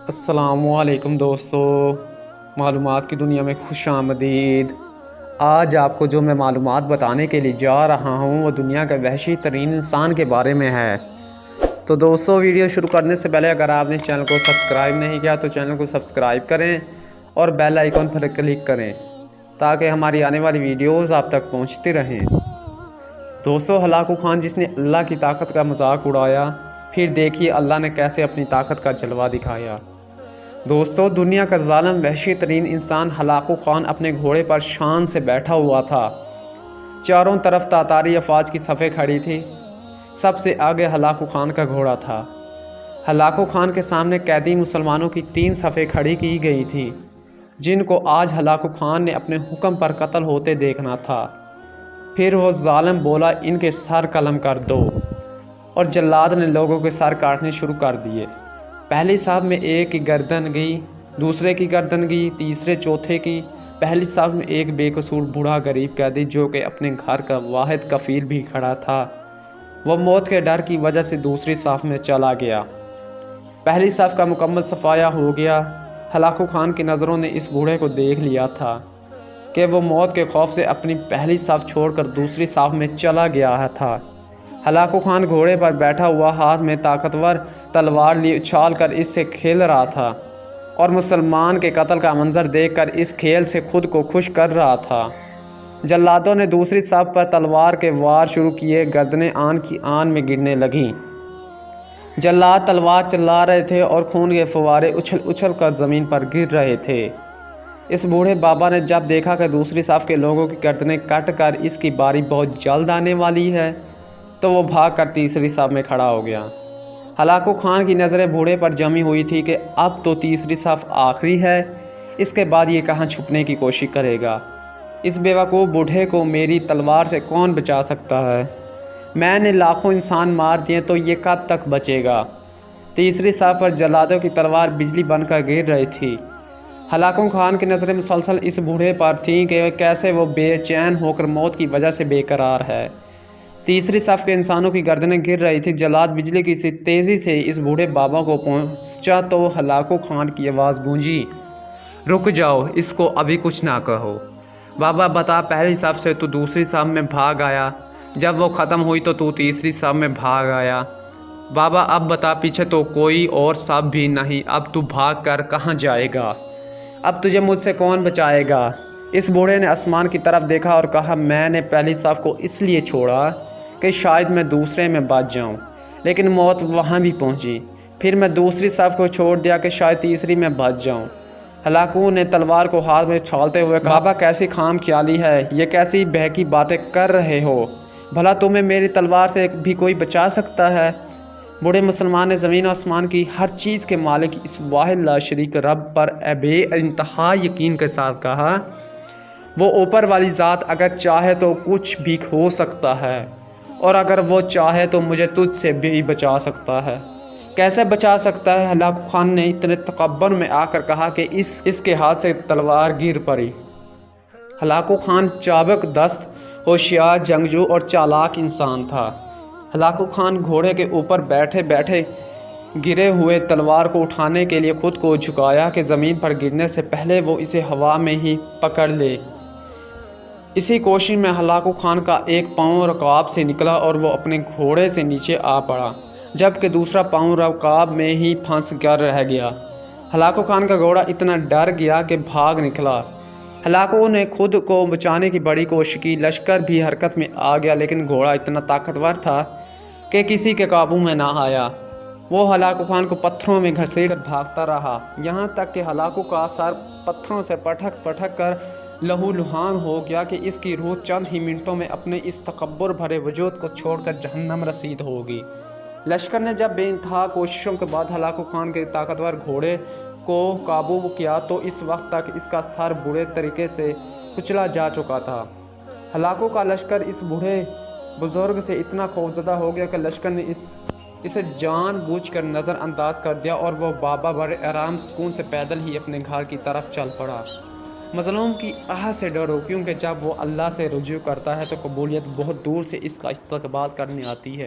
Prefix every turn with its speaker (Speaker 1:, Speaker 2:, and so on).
Speaker 1: السلام علیکم دوستو، معلومات کی دنیا میں خوش آمدید۔ آج آپ کو جو میں معلومات بتانے کے لیے جا رہا ہوں وہ دنیا کا وحشی ترین انسان کے بارے میں ہے۔ تو دوستو، ویڈیو شروع کرنے سے پہلے اگر آپ نے چینل کو سبسکرائب نہیں کیا تو چینل کو سبسکرائب کریں اور بیل آئیکن پر کلک کریں تاکہ ہماری آنے والی ویڈیوز آپ تک پہنچتی رہیں۔ دوستو، ہلاکو خان جس نے اللہ کی طاقت کا مذاق اڑایا، پھر دیکھیے اللہ نے کیسے اپنی طاقت کا جلوہ دکھایا۔ دوستو، دنیا کا ظالم وحشی ترین انسان ہلاکو خان اپنے گھوڑے پر شان سے بیٹھا ہوا تھا۔ چاروں طرف تاتاری افواج کی صفیں کھڑی تھی۔ سب سے آگے ہلاکو خان کا گھوڑا تھا۔ ہلاکو خان کے سامنے قیدی مسلمانوں کی 3 صفیں کھڑی کی گئی تھی جن کو آج ہلاکو خان نے اپنے حکم پر قتل ہوتے دیکھنا تھا۔ پھر وہ ظالم بولا، ان کے سر قلم کر دو، اور جلاد نے لوگوں کے سر کاٹنے شروع کر دیے۔ پہلی صف میں ایک کی گردن گئی، دوسرے کی گردن گئی، تیسرے چوتھے کی۔ پہلی صف میں ایک بے قصور بوڑھا غریب قیدی جو کہ اپنے گھر کا واحد کفیل بھی کھڑا تھا، وہ موت کے ڈر کی وجہ سے دوسری صف میں چلا گیا۔ پہلی صف کا مکمل صفایا ہو گیا۔ ہلاکو خان کی نظروں نے اس بوڑھے کو دیکھ لیا تھا کہ وہ موت کے خوف سے اپنی پہلی صف چھوڑ کر دوسری صف میں چلا گیا تھا۔ ہلاکو خان گھوڑے پر بیٹھا ہوا ہاتھ میں طاقتور تلوار لی اچھال کر اس سے کھیل رہا تھا اور مسلمان کے قتل کا منظر دیکھ کر اس کھیل سے خود کو خوش کر رہا تھا۔ جلادوں نے دوسری صف پر تلوار کے وار شروع کیے، گردنیں آن کی آن میں گرنے لگیں۔ جلاد تلوار چلا رہے تھے اور خون کے فوارے اچھل اچھل کر زمین پر گر رہے تھے۔ اس بوڑھے بابا نے جب دیکھا کہ دوسری صف کے لوگوں کی گردنیں کٹ کر اس کی باری بہت جلد آنے والی ہے تو وہ بھاگ کر تیسری صف میں کھڑا ہو گیا۔ ہلاکو خان کی نظریں بوڑھے پر جمی ہوئی تھی کہ اب تو تیسری صف آخری ہے، اس کے بعد یہ کہاں چھپنے کی کوشش کرے گا۔ اس بیوقوف بوڑھے کو میری تلوار سے کون بچا سکتا ہے؟ میں نے لاکھوں انسان مار دیے تو یہ کب تک بچے گا؟ تیسری صف پر جلادوں کی تلوار بجلی بن کر گر رہی تھی۔ ہلاکو خان کی نظریں مسلسل اس بوڑھے پر تھیں کہ کیسے وہ بے چین ہو کر موت کی وجہ سے بے قرار ہے۔ تیسری صف کے انسانوں کی گردنیں گر رہی تھی۔ جلاد بجلی کی سی تیزی سے اس بوڑھے بابا کو پہنچا تو ہلاکو خان کی آواز گونجی، رک جاؤ، اس کو ابھی کچھ نہ کہو۔ بابا بتا، پہلی صف سے تو دوسری صف میں بھاگ آیا، جب وہ ختم ہوئی تو تیسری صف میں بھاگ آیا۔ بابا اب بتا، پیچھے تو کوئی اور صف بھی نہیں، اب تو بھاگ کر کہاں جائے گا؟ اب تجھے مجھ سے کون بچائے گا؟ اس بوڑھے نے آسمان کی طرف دیکھا اور کہا، میں نے پہلی صف کو اس لیے چھوڑا کہ شاید میں دوسرے میں بچ جاؤں، لیکن موت وہاں بھی پہنچی۔ پھر میں دوسری صف کو چھوڑ دیا کہ شاید تیسری میں بچ جاؤں۔ ہلاکو نے تلوار کو ہاتھ میں چھالتے ہوئے کہا، بابا کیسی خام خیالی ہے، یہ کیسی بہکی باتیں کر رہے ہو؟ بھلا تمہیں میری تلوار سے بھی کوئی بچا سکتا ہے؟ بوڑھے مسلمان نے زمین و آسمان کی ہر چیز کے مالک اس واحد لا شریک رب پر بے انتہا یقین کے ساتھ کہا، وہ اوپر والی ذات اگر چاہے تو کچھ بھی ہو سکتا ہے، اور اگر وہ چاہے تو مجھے تجھ سے بھی بچا سکتا ہے۔ کیسے بچا سکتا ہے؟ ہلاکو خان نے اتنے تکبر میں آ کر کہا کہ اس کے ہاتھ سے تلوار گر پڑی۔ ہلاکو خان چابک دست، ہوشیار، جنگجو اور چالاک انسان تھا۔ ہلاکو خان گھوڑے کے اوپر بیٹھے بیٹھے گرے ہوئے تلوار کو اٹھانے کے لیے خود کو جھکایا کہ زمین پر گرنے سے پہلے وہ اسے ہوا میں ہی پکڑ لے۔ اسی کوشش میں ہلاکو خان کا ایک پاؤں رکاب سے نکلا اور وہ اپنے گھوڑے سے نیچے آ پڑا، جبکہ دوسرا پاؤں رکاب میں ہی پھنس کر رہ گیا۔ ہلاکو خان کا گھوڑا اتنا ڈر گیا کہ بھاگ نکلا۔ ہلاکو نے خود کو بچانے کی بڑی کوشش کی، لشکر بھی حرکت میں آ گیا، لیکن گھوڑا اتنا طاقتور تھا کہ کسی کے قابو میں نہ آیا۔ وہ ہلاکو خان کو پتھروں میں گھسیٹ کر بھاگتا رہا، یہاں تک کہ ہلاکو کا سر پتھروں سے پٹک پٹک کر لہو لہان ہو گیا کہ اس کی روح چند ہی منٹوں میں اپنے اس تکبر بھرے وجود کو چھوڑ کر جہنم رسید ہوگی۔ لشکر نے جب بے انتہا کوششوں کے بعد ہلاکو خان کے طاقتور گھوڑے کو قابو کیا تو اس وقت تک اس کا سر برے طریقے سے کچلا جا چکا تھا۔ ہلاکو کا لشکر اس بوڑھے بزرگ سے اتنا خوفزدہ ہو گیا کہ لشکر نے اسے جان بوجھ کر نظر انداز کر دیا اور وہ بابا بڑے آرام سکون سے پیدل ہی اپنے گھر کی طرف چل پڑا۔ مظلوم کی آہ سے ڈرو، کیونکہ جب وہ اللہ سے رجوع کرتا ہے تو قبولیت بہت دور سے اس کا استقبال کرنے آتی ہے۔